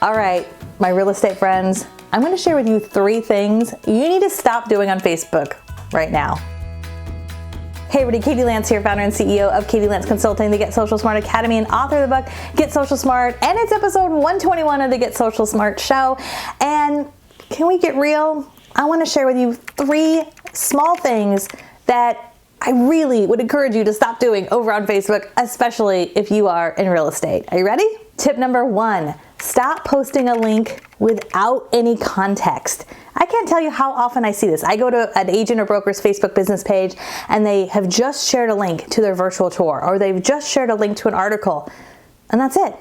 All right, my real estate friends, I'm going to share with you 3 things you need to stop doing on Facebook right now. Hey everybody, Katie Lance here, founder and CEO of Katie Lance Consulting, the Get Social Smart Academy, and author of the book, Get Social Smart, and it's episode 121 of the Get Social Smart show. And can we get real? I want to share with you 3 small things that I really would encourage you to stop doing over on Facebook, especially if you are in real estate. Are you ready? Tip number 1, stop posting a link without any context. I can't tell you how often I see this. I go to an agent or broker's Facebook business page and they have just shared a link to their virtual tour, or they've just shared a link to an article, and that's it.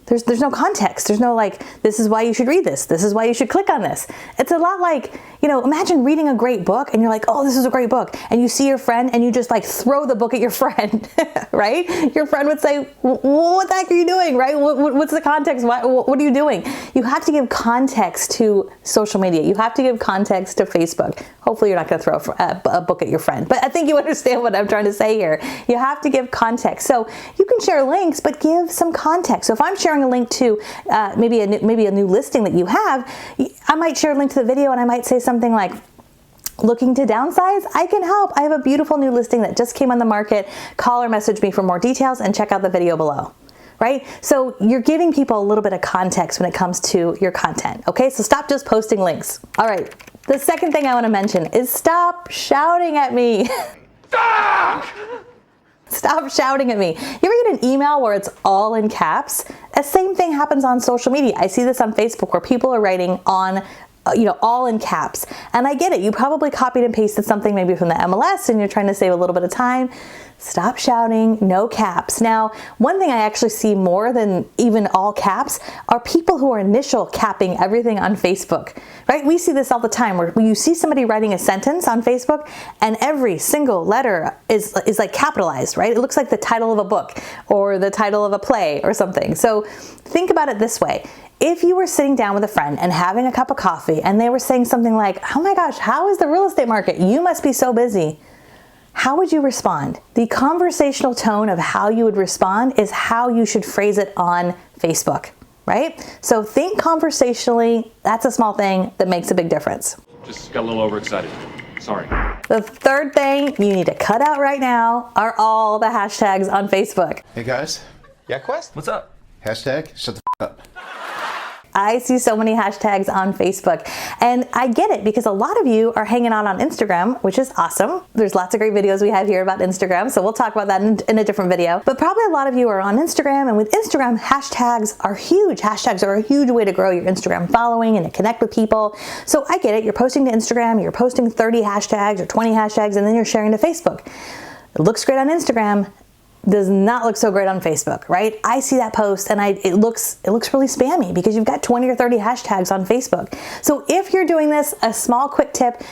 There's no context. There's no like, this is why you should read this. This is why you should click on this. It's a lot like, imagine reading a great book and you're like, oh, this is a great book. And you see your friend and you just like throw the book at your friend, right? Your friend would say, what the heck are you doing, right? What's the context? What are you doing? You have to give context to social media. You have to give context to Facebook. Hopefully you're not going to throw a book at your friend, but I think you understand what I'm trying to say here. You have to give context. So you can share links, but give some context. So if I'm sharing a link to maybe a new listing that you have, I might share a link to the video and I might say something like, looking to downsize? I can help. I have a beautiful new listing that just came on the market. Call or message me for more details and check out the video below. Right? So you're giving people a little bit of context when it comes to your content. Okay, so stop just posting links. All right, the second thing I want to mention is stop shouting at me. Stop shouting at me. You ever get an email where it's all in caps? The same thing happens on social media. I see this on Facebook where people are writing on all in caps. And I get it. You probably copied and pasted something maybe from the MLS and you're trying to save a little bit of time. Stop shouting, no caps. Now, one thing I actually see more than even all caps are people who are initial capping everything on Facebook, right? We see this all the time where you see somebody writing a sentence on Facebook and every single letter is like capitalized, right? It looks like the title of a book or the title of a play or something. So think about it this way. If you were sitting down with a friend and having a cup of coffee and they were saying something like, oh my gosh, how is the real estate market? You must be so busy. How would you respond? The conversational tone of how you would respond is how you should phrase it on Facebook, right? So think conversationally. That's a small thing that makes a big difference. Just got a little overexcited. Sorry. The third thing you need to cut out right now are all the hashtags on Facebook. Hey guys. Yeah, Quest? What's up? Hashtag shut the up. I see so many hashtags on Facebook, and I get it because a lot of you are hanging out on Instagram, which is awesome. There's lots of great videos we have here about Instagram, so we'll talk about that in a different video. But probably a lot of you are on Instagram, and with Instagram, hashtags are huge. Hashtags are a huge way to grow your Instagram following and to connect with people. So I get it. You're posting to Instagram, you're posting 30 hashtags or 20 hashtags, and then you're sharing to Facebook. It looks great on Instagram. Does not look so great on Facebook, right? I see that post and it looks really spammy because you've got 20 or 30 hashtags on Facebook. So if you're doing this, a small quick tip,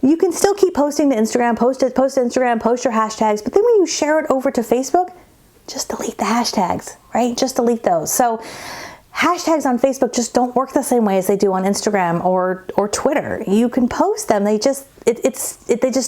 you can still keep posting to Instagram, post to Instagram, post your hashtags, but then when you share it over to Facebook, just delete the hashtags, right? Just delete those. So hashtags on Facebook just don't work the same way as they do on Instagram or Twitter. You can post them, they just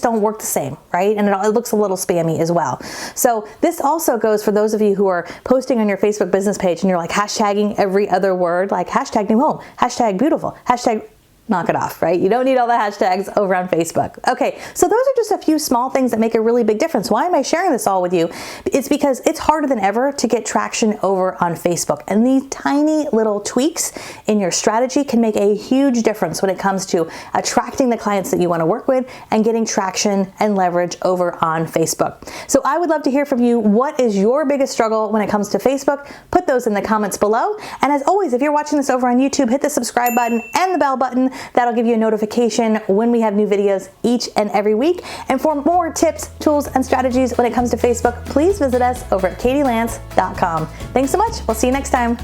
don't work the same, right? And it looks a little spammy as well. So this also goes for those of you who are posting on your Facebook business page and you're like hashtagging every other word, like hashtag new home, hashtag beautiful, hashtag knock it off, right? You don't need all the hashtags over on Facebook. Okay, so those are just a few small things that make a really big difference. Why am I sharing this all with you? It's because it's harder than ever to get traction over on Facebook. And these tiny little tweaks in your strategy can make a huge difference when it comes to attracting the clients that you want to work with and getting traction and leverage over on Facebook. So I would love to hear from you. What is your biggest struggle when it comes to Facebook? Put those in the comments below. And as always, if you're watching this over on YouTube, hit the subscribe button and the bell button. That'll give you a notification when we have new videos each and every week. And for more tips, tools, and strategies when it comes to Facebook, please visit us over at katielance.com. Thanks so much. We'll see you next time.